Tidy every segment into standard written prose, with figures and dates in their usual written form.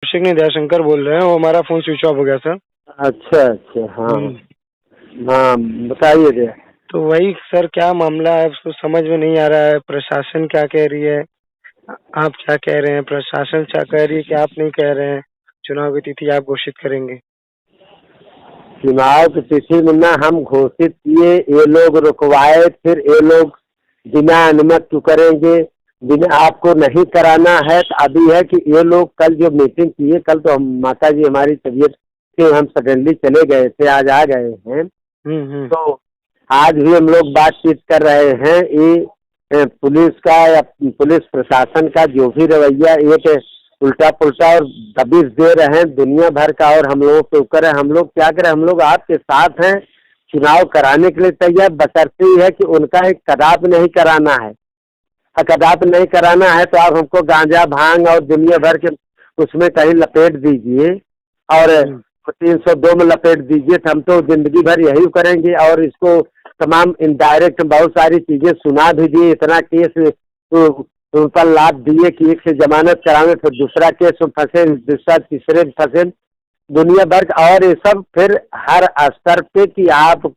अभिषेक नहीं, दयाशंकर बोल रहे हैं। वो हमारा फोन स्विच ऑफ हो गया सर। अच्छा अच्छा, हाँ हम्म। हाँ, बताइए भैया। तो वही सर, क्या मामला है उसको समझ में नहीं आ रहा है। प्रशासन क्या कह रही है, आप क्या कह रहे हैं, प्रशासन क्या कह रही है कि आप नहीं कह रहे हैं चुनाव की तिथि आप घोषित करेंगे। चुनाव की तिथि मुन्ना हम घोषित किए, ये लोग रुकवाए, फिर ये लोग बिना अनुमति क्यों करेंगे, बिना आपको नहीं कराना है। तो अभी है कि ये लोग कल जो मीटिंग किए, कल तो हम माता जी हमारी तबीयत से हम सडनली चले गए थे, आज आ गए हैं। तो आज भी हम लोग बातचीत कर रहे हैं। ये पुलिस का या पुलिस प्रशासन का जो भी रवैया एक उल्टा पुल्टा और दबिश दे रहे हैं दुनिया भर का, और हम लोगों के ऊपर है। हम लोग क्या करें, हम लोग आपके साथ हैं, चुनाव कराने के लिए तैयार, बशर्ते ही है कि उनका एक कदाप नहीं कराना है। कदाप नहीं कराना है तो आप हमको गांजा भांग और दुनिया भर के उसमें कहीं लपेट दीजिए और 302 में लपेट दीजिए, तो हम तो जिंदगी भर यही करेंगे। और इसको तमाम इनडायरेक्ट बहुत सारी चीजें सुना भी दिए, इतना केस उन पर लाभ दिए कि एक से जमानत करावे, फिर दूसरा केस में फंसे, दूसरा तीसरे में फंसे, दुनिया भर। और ये सब फिर हर स्तर पे कि आप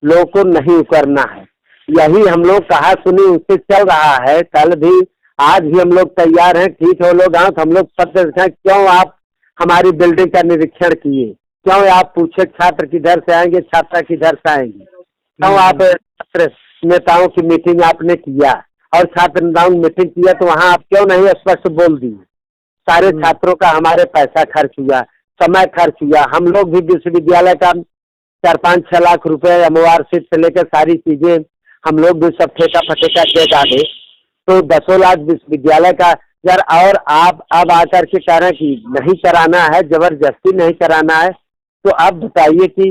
लोगों को नहीं करना है, यही हम लोग कहा सुनी उससे चल रहा है। कल भी आज भी हम लोग तैयार हैं। ठीक है, वो लोग आओ तो हम लोग सत्य दिखाएं, क्यों आप हमारी बिल्डिंग का निरीक्षण किए, क्यों आप पूछे छात्र किधर से आएंगे, छात्रा किधर से आएंगे, क्यों आप छात्र नेताओं की मीटिंग आपने किया और छात्र नेताओं की मीटिंग किया, तो वहाँ आप क्यों नहीं स्पष्ट बोल दिए। सारे छात्रों का हमारे पैसा खर्च हुआ, समय खर्च हुआ। हम लोग भी विश्वविद्यालय का 4-5-6 लाख रुपए अमवार सीट से लेकर सारी चीजें हम लोग भी सब ठेका फटेका दे डाले, तो 10 लाख विश्वविद्यालय का यार। और आप अब आकर के कह रहे हैं कि नहीं कराना है, जबरदस्ती नहीं कराना है। तो आप बताइए कि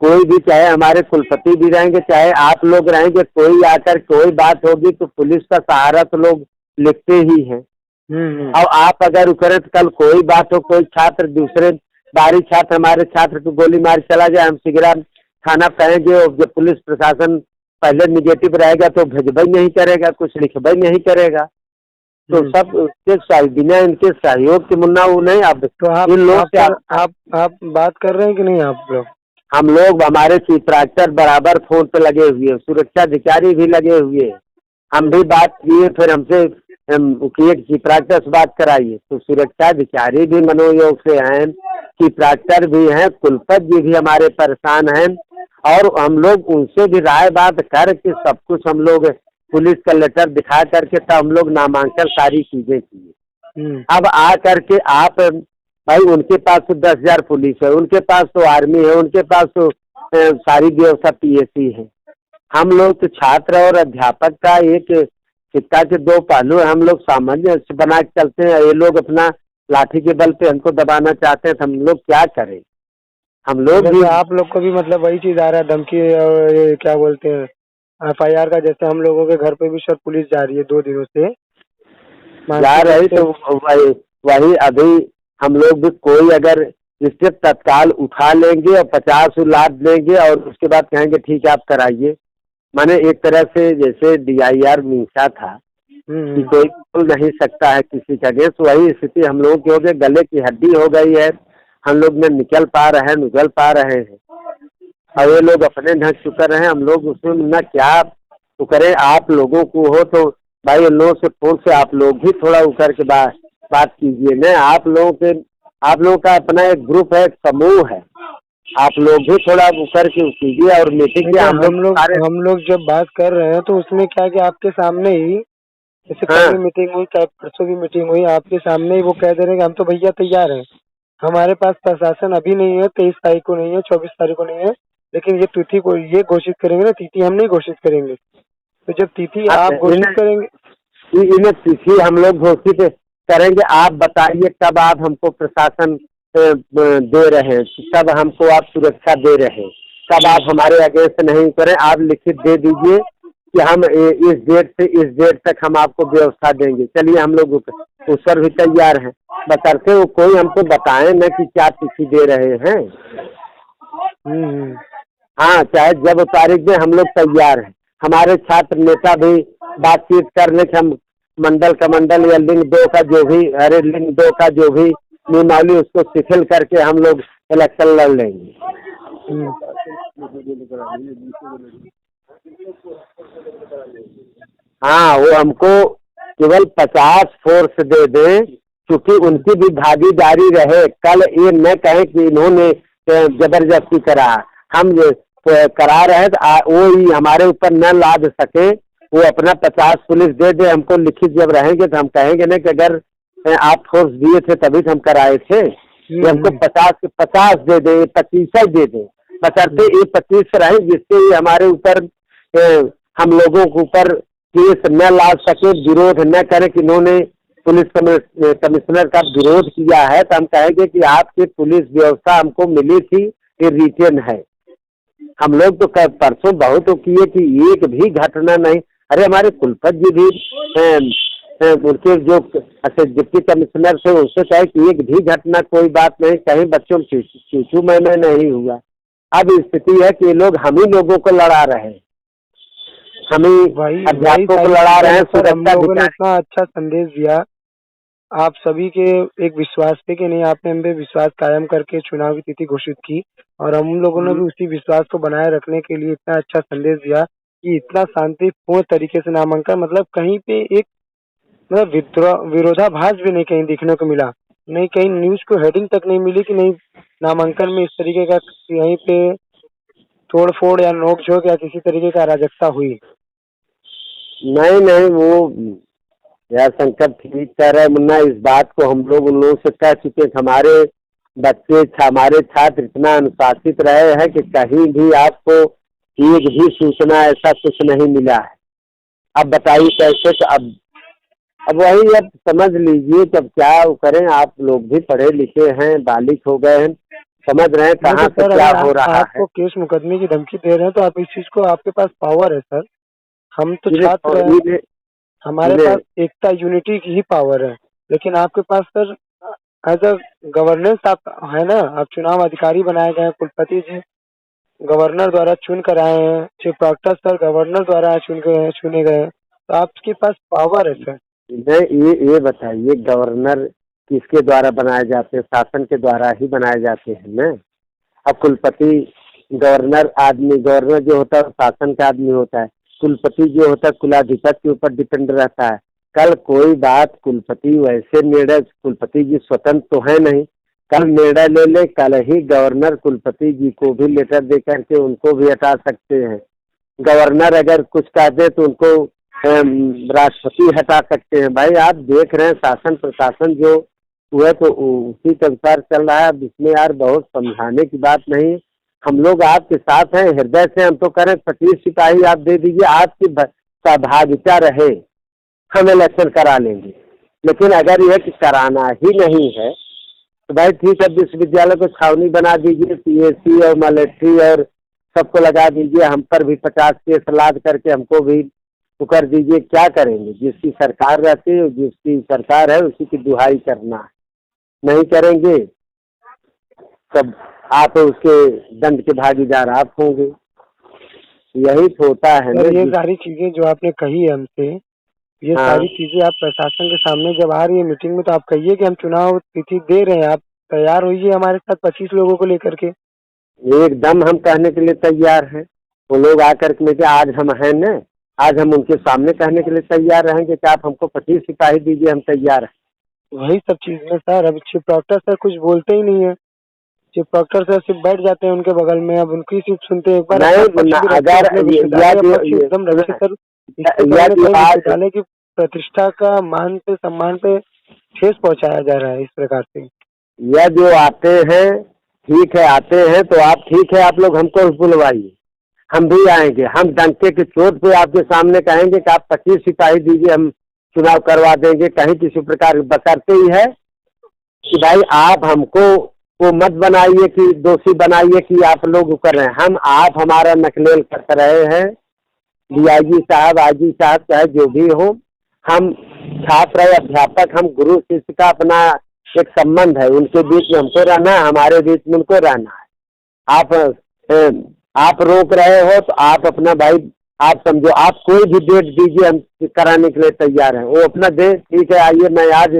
कोई भी, चाहे हमारे कुलपति भी रहेंगे, चाहे आप लोग रहेंगे, कोई आकर कोई बात होगी तो पुलिस का सहारा तो लोग लिखते ही हैं। और आप अगर करें तो कल कोई बात हो, कोई छात्र दूसरे बारी छात्र हमारे छात्र को गोली मार चला जाए, हम सिगरा थाना कहेंगे और जब पुलिस प्रशासन पहले निगेटिव रहेगा तो भेजबई नहीं करेगा, कुछ लिखबई नहीं करेगा। तो सब उसके बिना इनके सहयोग के मुन्ना वो नहीं। अब तो आप इन लोग से आप बात कर रहे हैं कि नहीं आप लोग? हम लोग, हमारे चित्राक्षर बराबर फोन पे लगे हुए, सुरक्षा अधिकारी भी लगे हुए, हम भी बात किए, फिर हमसे चित्राक्षर से बात कराइए, तो सुरक्षा अधिकारी भी मनोयोग से हैं, चित्राक्षर भी हैं, कुलपति जी भी हमारे परेशान हैं। और हम लोग उनसे भी राय बात करके सब कुछ हम लोग पुलिस का लेटर दिखा करके तब हम लोग नामांकन सारी चीजें किए। अब आ करके आप भाई, उनके पास तो 10,000 पुलिस है, उनके पास तो आर्मी है, उनके पास तो सारी व्यवस्था पीएसी है। हम लोग तो छात्र और अध्यापक का एक सिक्का के दो पहलू है, हम लोग सामंजस्य बना के चलते हैं। ये लोग अपना लाठी के बल पे हमको दबाना चाहते हैं, तो हम लोग क्या करें। हम लोग भी, आप लोग को भी मतलब वही चीज आ रहा है, धमकी और ये क्या बोलते हैं FIR का, जैसे हम लोगों के घर पे भी सर पुलिस जा रही है 2 दिनों से जा रही। तो वही अभी हम लोग भी कोई अगर इससे तत्काल उठा लेंगे और 50 लाद लेंगे और उसके बाद कहेंगे ठीक है आप कराइए। माने एक तरह से जैसे DIR मीसा था कि कोई बोल नहीं सकता है किसी का अगेंस्ट, वही स्थिति हम लोगों की हो गई, गले की हड्डी हो गई है। हम लोग न निकल पा रहे हैं, निकल पा रहे हैं, और ये लोग अपने ढंग से कर रहे हैं। हम लोग उसमें ना क्या तो करें। आप लोगों को हो तो भाई इन लोगों से फोन से आप लोग भी थोड़ा उकर के बात कीजिए न। आप लोगों का अपना एक ग्रुप है, एक समूह है, आप लोग भी थोड़ा उकर के कीजिए और मीटिंग में हम लोग जब बात कर रहे हैं तो उसमें क्या कि आपके सामने ही, जैसे कल भी मीटिंग हुई, परसों भी मीटिंग हुई, आपके सामने ही वो कह दे रहे हैं कि हम तो भैया तैयार हैं, हमारे पास प्रशासन अभी नहीं है, 23 तारीख को नहीं है, 24 तारीख को नहीं है, लेकिन ये तिथि को ये घोषित करेंगे ना, तिथि हम नहीं घोषित करेंगे। तो जब तिथि आप घोषित करेंगे, इन्हें तिथि हम लोग घोषित करेंगे। आप बताइए कब आप हमको प्रशासन दे रहे हैं, कब हमको आप सुरक्षा दे रहे हैं, कब आप हमारे अगेंस्ट नहीं करें। आप लिखित दे दीजिए कि हम इस डेट से इस डेट तक हम आपको व्यवस्था देंगे। चलिए हम लोग उस पर भी तैयार हैं, बशर्ते वो कोई हमको बताएं न कि क्या तिथि दे रहे हैं। हाँ, चाहे जब तारीख में हम लोग तैयार हैं। हमारे छात्र नेता भी बातचीत करने के, हम मंडल का मंडल या लिंग 2 का जो भी, अरे लिंग 2 का जो भी नियमावली उसको शिथिल करके हम लोग इलेक्शन लड़ लेंगे। हाँ, वो हमको केवल 50 फोर्स दे दे, क्योंकि उनकी भी भागीदारी रहे। कल ये न कहें कि इन्होंने जबरदस्ती करा, हम करा रहे तो वो ही हमारे ऊपर न लाद सके। वो अपना 50 पुलिस दे दे हमको लिखित, जब रहेंगे तो हम कहेंगे ना कि अगर आप फोर्स दिए थे तभी तो हम कराए थे। ये हमको 50 दे दे, 25 दे दे, बशर्ते ये 25 रहे जिससे ये हमारे ऊपर हम लोगों के ऊपर केस न ला सके, विरोध न करे कि इन्होंने पुलिस कमिश्नर का विरोध किया है। तो हम कहेंगे कि आपकी पुलिस व्यवस्था हमको मिली थी, ये रिटेन है। हम लोग तो परसों बहुत किए कि एक भी घटना नहीं। अरे हमारे कुलपति जी भी उनके जो डिप्टी कमिश्नर थे उनसे कहे कि एक भी घटना कोई बात नहीं, कहीं बच्चों चूचू में नहीं हुआ। अब स्थिति है कि ये लोग हम ही लोगों को लड़ा रहे हैं, हम ही अध्यापकों को लड़ा रहे हैं। सुरक्षा लोगों ने इतना अच्छा संदेश दिया आप सभी के एक विश्वास पे कि नहीं, आपने हम पे विश्वास कायम करके चुनाव की तिथि घोषित की, और हम लोगों ने भी उसी विश्वास को बनाए रखने के लिए इतना अच्छा संदेश दिया कि इतना शांतिपूर्ण तरीके से नामांकन, मतलब कहीं पे एक मतलब विरोधाभास भी नहीं कहीं देखने को मिला, नहीं कहीं न्यूज को हेडिंग तक नहीं मिली कि नहीं नामांकन में इस तरीके का यहीं पे तोड़ फोड़ या नोक-झोंक या किसी तरीके का अराजकता हुई। नहीं, वो यार शंकर ठीक कह रहे मुन्ना, इस बात को हम लोग उन लोगों से कह चुके हैं। हमारे बच्चे हमारे छात्र इतना अनुशासित रहे हैं कि कहीं भी आपको एक भी सूचना ऐसा कुछ नहीं मिला है। अब बताइए कैसे? तो अब वही, अब समझ लीजिए कि अब क्या करें। आप लोग भी पढ़े लिखे हैं, बालिक हो गए हैं, समझ रहे हैं कहाँ से क्या हो रहा है। आपको केस मुकदमे की धमकी दे रहे हैं तो आप इस चीज को, आपके पास पावर है सर। हम तो छात्र हैं, हमारे पास एकता यूनिटी की ही पावर है, लेकिन आपके पास सर एज अ गवर्नेंस आप है ना, आप चुनाव अधिकारी बनाए गए हैं, कुलपति जी गवर्नर द्वारा चुन कर आए हैं, चीफ प्रोक्टर सर गवर्नर द्वारा चुने गए, तो आपके पास पावर है सर। ये बताइए, गवर्नर किसके द्वारा बनाए जाते हैं? शासन के द्वारा ही बनाए जाते हैं ना। अब कुलपति गवर्नर जो होता है शासन का आदमी होता है, कुलपति जो होता है कुलाधिपति के ऊपर डिपेंड रहता है। कल कोई बात कुलपति वैसे निर्णय, कुलपति जी स्वतंत्र तो है नहीं, कल निर्णय ले कल ही गवर्नर कुलपति जी को भी लेटर दे करके उनको भी हटा सकते हैं। गवर्नर अगर कुछ कह दे तो उनको राष्ट्रपति हटा सकते हैं। भाई आप देख रहे हैं शासन प्रशासन जो हुआ तो उसी के अनुसार चल रहा है। अब इसमें यार बहुत समझाने की बात नहीं, हम लोग आपके साथ हैं हृदय से। हम तो करें 25 सिपाही आप दे दीजिए, आपकी सहभागिता रहे, हम इलेक्शन करा लेंगे। लेकिन अगर यह कि कराना ही नहीं है तो भाई ठीक है, विश्वविद्यालय को छावनी बना दीजिए, PSC और मिलिट्री और सबको लगा दीजिए, हम पर भी 50 केस लाद करके हमको भी कर दीजिए। क्या करेंगे? जिसकी सरकार रहती है, जिसकी सरकार है उसी की दुहाई करना है, नहीं करेंगे तब आप उसके दंड के भागीदार आप होंगे। यही तो होता है ना। ये सारी चीजें जो आपने कही है हमसे, ये सारी चीजें आप प्रशासन के सामने जब आ रही है मीटिंग में तो आप कहिए कि हम चुनाव तिथि दे रहे हैं, आप तैयार होइए हमारे साथ 25 लोगों को लेकर के। एकदम हम कहने के लिए तैयार हैं। वो लोग आकर के आज हम हैं न, आज हम उनके सामने कहने के लिए तैयार रहेंगे कि आप हमको 25 सिपाही दीजिए, हम तैयार हैं। वही सब चीज में सर, अब चीफ प्रोक्टर सर कुछ बोलते ही नहीं है। चीफ प्रोक्टर सर सिर्फ बैठ जाते हैं उनके बगल में, अब उनकी सिर्फ सुनते हैं। एक बार विश्वविद्यालय की प्रतिष्ठा का मान पे सम्मान पे ठेस पहुंचाया जा रहा है इस प्रकार से। यह जो आते हैं ठीक है, आते हैं तो आप ठीक है, आप लोग हमको बुलवाइए, हम भी आएंगे। हम डंके की चोट पे आपके सामने कहेंगे कि आप 25 सिपाही दीजिए, हम चुनाव करवा देंगे। कहीं किसी प्रकार बकरते ही है कि भाई आप हमको वो मत बनाइए कि दोषी बनाइए कि आप लोग कर रहे हैं। हम आप हमारा नकलेल कर रहे हैं, DIG साहब, IG साहब, चाहे जो भी हो, हम छात्र अध्यापक, हम गुरु शिष्य का अपना एक संबंध है, उनके बीच में हमको रहना है, हमारे बीच में उनको रहना है। आप रोक रहे हो तो आप अपना भाई आप समझो, आप कोई भी डेट दीजिए, हम कराने के लिए तैयार हैं। वो अपना दे, ठीक है आइए, मैं आज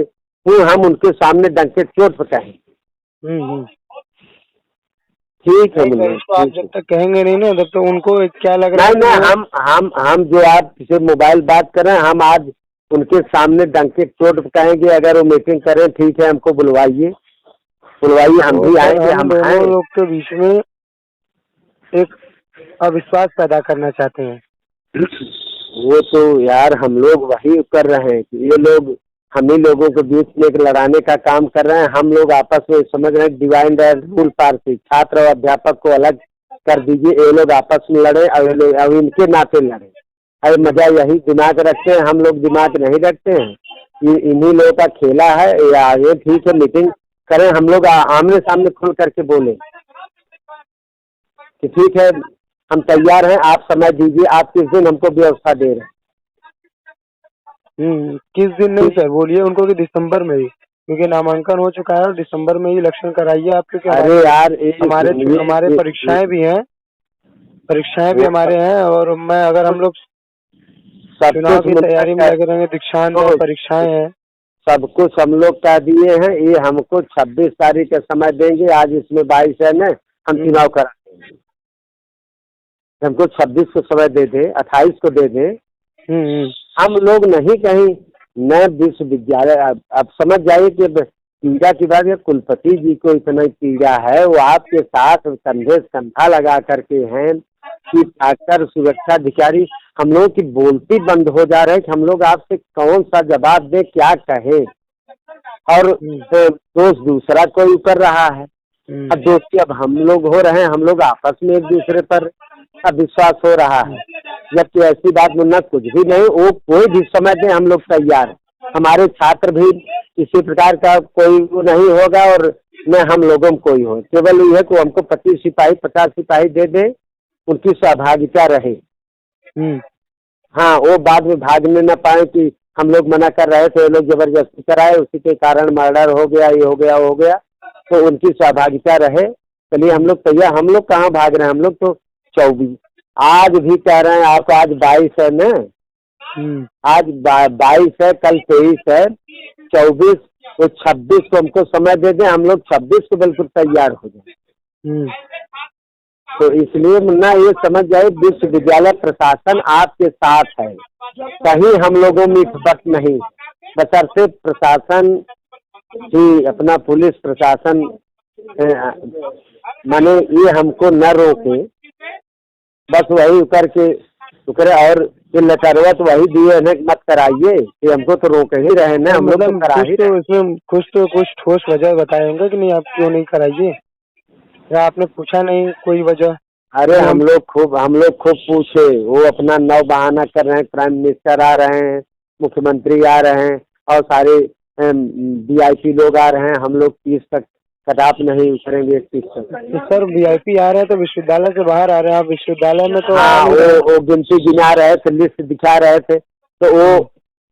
फिर हम उनके सामने डंके चोट पे कहेंगे। हम्म। ठीक है नहीं मुन्ना, इसको आप ठीक जब है। तक कहेंगे नहीं ना तब तो उनको क्या लग रहा है नहीं कि नहीं, वो हम जो आपसे मोबाइल बात कर रहे हैं, हम आज उनके सामने डंके चोट पे कहेंगे। अगर वो मीटिंग करें ठीक है, हमको बुलवाइए, हम वो भी सर आएंगे, हम हम दोनों हैं। लोग के बीच में एक अविश्वास पैदा करना चाहते हैं। वो तो यार हम लोग वही कर रहे हैं कि ये लोग हम ही लोगों के बीच में एक लड़ाने का काम कर रहे हैं। हम लोग आपस में समझ रहे हैं डिवाइड है रूल पार्टी, छात्र और अध्यापक को अलग कर दीजिए, ये लोग आपस में लड़े और ये लोग अब इनके नाते लड़े। अरे मजा यही दिमाग रखते हैं, हम लोग दिमाग नहीं रखते हैं। ये इन्हीं लोगों का खेला है। या ये ठीक है, मीटिंग करें, हम लोग आमने सामने खुल करके बोले कि ठीक है हम तैयार हैं, आप समय दीजिए, आप किस दिन हमको व्यवस्था दे रहे किस दिन नहीं हैं। सर बोलिए उनको कि दिसंबर में ही, क्योंकि नामांकन हो चुका है और दिसंबर में ही इलेक्शन कराइए आप, क्योंकि अरे हमारे यार हमारे परीक्षाएं भी हैं, वो हमारे हैं। और मैं अगर हम लोग सब चुनाव कुछ की मुद्दा तैयारी में लगे रहेंगे, दीक्षांत है, तो परीक्षाएं हैं। सब कुछ हम लोग कह दिए हैं। ये हमको 26 तारीख का समय देंगे, आज इसमें 22 है न, हम चुनाव करा देंगे। हमको 26 को समय दे दे, 28 को दे दे। हम लोग नहीं कहीं नए विश्वविद्यालय, अब समझ जाइए कि पीड़ा की बात है, कुलपति जी को इतना पीड़ा है, वो आपके साथ कंधे से कंधा लगा करके हैं कि आकर सुरक्षा अधिकारी हम लोग की बोलती बंद हो जा रहे हैं कि हम लोग आपसे कौन सा जवाब दे, क्या कहे। और दोष दूसरा कोई कर रहा है। अब दोस्ती अब हम लोग हो रहे हैं, हम लोग आपस में एक दूसरे पर अविश्वास हो रहा है। जबकि ऐसी बात मुन्ना कुछ भी नहीं, वो कोई भी समय दे हम लोग तैयार हैं। हमारे छात्र भी किसी प्रकार का कोई वो नहीं होगा और न हम लोगों में कोई हो। केवल ये है कि हमको 25 सिपाही 50 सिपाही दे दे, उनकी सहभागिता रहे। हाँ, वो बाद में भागने न पाए कि हम लोग मना कर रहे थे, ये लोग जबरदस्ती कराए, उसी के कारण मर्डर हो गया, ये हो गया, हो गया। तो उनकी सहभागिता रहे। चलिए हम लोग तैयार, हम लोग कहाँ भाग रहे हैं, हम लोग तो 24 आज भी कह रहे हैं। आप आज 22 है न, आज 22 है, कल 23 है, 24 तो 26 को हमको समय दे दें, हम लोग 26 को बिल्कुल तैयार हो जाए। तो इसलिए मुन्ना ये समझ जाए, विश्वविद्यालय प्रशासन आपके साथ है, कहीं हम लोगों में फर्क नहीं। बशर्ते प्रशासन ही अपना पुलिस प्रशासन माने ये हमको न रोके, बस वही करके करे। और ये लेटरवा तो वही दिए है, मत कराइए, ये हमको तो रोक ही रहे ना, हम लोग तो करा ही रहे। इसमें कुछ ठोस वजह बताएंगे कि नहीं, आप क्यों नहीं कराइए, या आपने पूछा नहीं कोई वजह? अरे हम लोग खूब पूछे, वो अपना नौ बहाना कर रहे हैं। प्राइम मिनिस्टर आ रहे हैं, मुख्यमंत्री आ रहे हैं और सारे VIP लोग आ रहे हैं। हम लोग 30 तक कदाप नहीं उतरेंगे 31 तक। तो सर VIP आ रहे हैं तो विश्वविद्यालय से बाहर आ रहे हैं, आप विश्वविद्यालय में तो हाँ, वो गिनती गिना रहे थे, लिस्ट दिखा रहे थे, तो वो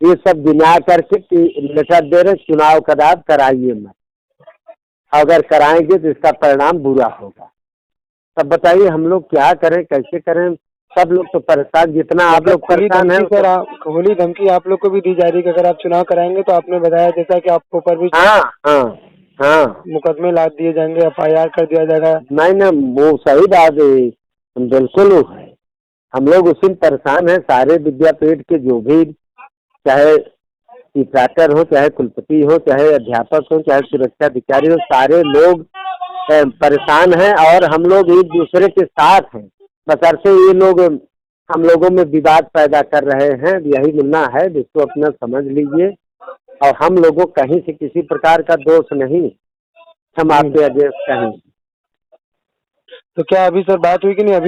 ये सब गिना करके लेटर दे रहे, चुनाव कदाप कराइए मत, अगर कराएंगे तो इसका परिणाम बुरा होगा। तब बताइए हम लोग क्या करें, कैसे करें? सब लोग तो परेशान, जितना आप लोग परेशान हैं। सर खुली धमकी आप लोग को भी दी जा रही है कि अगर आप चुनाव कराएंगे तो आपने बताया जैसा कि आपके ऊपर भी हाँ मुकदमे लाद दिए जाएंगे, FIR कर दिया जाएगा। नहीं, वो सही बात है, बिल्कुल वो है। हम लोग उसी में परेशान हैं। सारे विद्यापीठ के जो भी, चाहे टीचर हो, चाहे कुलपति हो, चाहे अध्यापक हो, चाहे सुरक्षा अधिकारी हो, सारे लोग परेशान हैं और हम लोग एक दूसरे के साथ हैं। बशर्ते ये लोग हम लोगों में विवाद पैदा कर रहे हैं, यही मिलना है, जिसको अपना समझ लीजिए। और हम लोगों कहीं से किसी प्रकार का दोष नहीं, हम आपके अगेंस्ट कहें। तो क्या अभी सर बात हुई कि नहीं? अभी